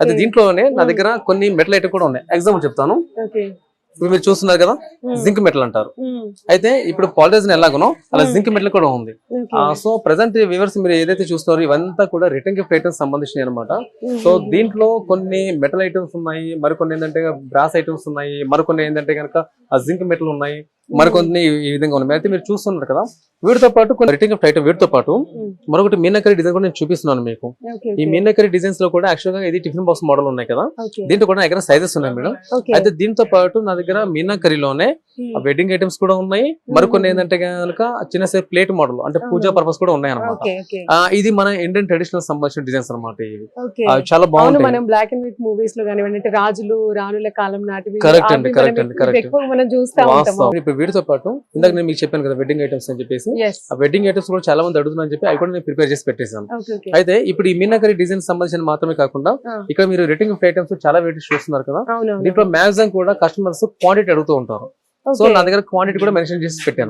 అయితే దీంట్లోనే నా దగ్గర కొన్ని మెటల్ ఐటమ్ కూడా ఉన్నాయి. ఎగ్జాంపుల్ చెప్తాను. ఇప్పుడు మీరు చూస్తున్నారు కదా, జింక్ మెటల్ అంటారు. అయితే ఇప్పుడు పాలిథిన్ ఎలాగనో అలా జింక్ మెటల్ కూడా ఉంది. సో ప్రెసెంట్ వ్యూవర్స్ మీరు ఏదైతే చూస్తున్నారో ఇవంతా కూడా రిటర్న్ గిఫ్ట్ ఐటమ్స్ సంబంధించినవి అనమాట. సో దీంట్లో కొన్ని మెటల్ ఐటమ్స్ ఉన్నాయి, మరికొన్ని ఏంటంటే బ్రాస్ ఐటమ్స్ ఉన్నాయి, మరికొన్ని ఏంటంటే కనుక జింక్ మెటల్ ఉన్నాయి, మరికొన్ని ఈ విధంగా ఉన్నాయి. అయితే మీరు చూస్తున్నారు కదా, వీటితో పాటు కొన్ని రిటర్న్ గిఫ్ట్ ఐటమ్, వీటితో పాటు మరొకటి మీనాకరీ డిజైన్ కూడా నేను చూపిస్తున్నాను మీకు. ఈ మీనాకరీ డిజైన్స్ లో కూడా యాక్చువల్ గా ఇది టిఫిన్ బాక్స్ మోడల్ ఉన్నాయి కదా, దీంట్లో కూడా దగ్గర సైజెస్ ఉన్నాయి మేడం. అయితే దీంతో పాటు నా దగ్గర మీనాకరీలోనే వెడ్డింగ్ ఐటమ్స్ కూడా ఉన్నాయి, మరికొన్ని ఏంటంటే కనుక చిన్న సేపు ప్లేట్ మోడల్ అంటే పూజా పర్పస్ కూడా ఉన్నాయి అనమాట. ఇది మన ఇండియన్ ట్రెడిషనల్ సంబంధించిన డిజైన్స్ అనమాట. ఇవి చాలా బాగుంటాయి. మనం బ్లాక్ అండ్ వైట్ మూవీస్ లో కానివ్వండి, రాజులు రాణుల కాలం నాటివి కరెక్ట్ అండి, కరెక్ట్ అండి, కరెక్ట్. ఎక్కువ మనం చూస్తా ఉంటాము. ఇప్పుడు వీటితో పాటు ఇందాక నేను మీకు చెప్పాను కదా వెడ్డింగ్ ఐటమ్స్ అని చెప్పేసి, ఆ వెడ్డింగ్ ఐటమ్స్ కూడా చాలా మంది అడుగుతున్నారని చెప్పి అవి కూడా నేను ప్రిపేర్ చేసి పెట్టేశాను. అయితే ఇప్పుడు ఈ మీనాకరీ డిజైన్ సంబంధించిన మాత్రమే కాకుండా ఇక్కడ మీరు రిటర్న్ గిఫ్ట్ ఐటమ్స్ చాలా వెరైటీస్ చూస్తున్నారు కదా, దీంట్లో మ్యాక్సిమం కూడా కస్టమర్స్ క్వాంటిటీ అడుగుతూ ఉంటారు. సో నా దగ్గర క్వాంటిటీ కూడా మెన్షన్ చేసి పెట్టాను.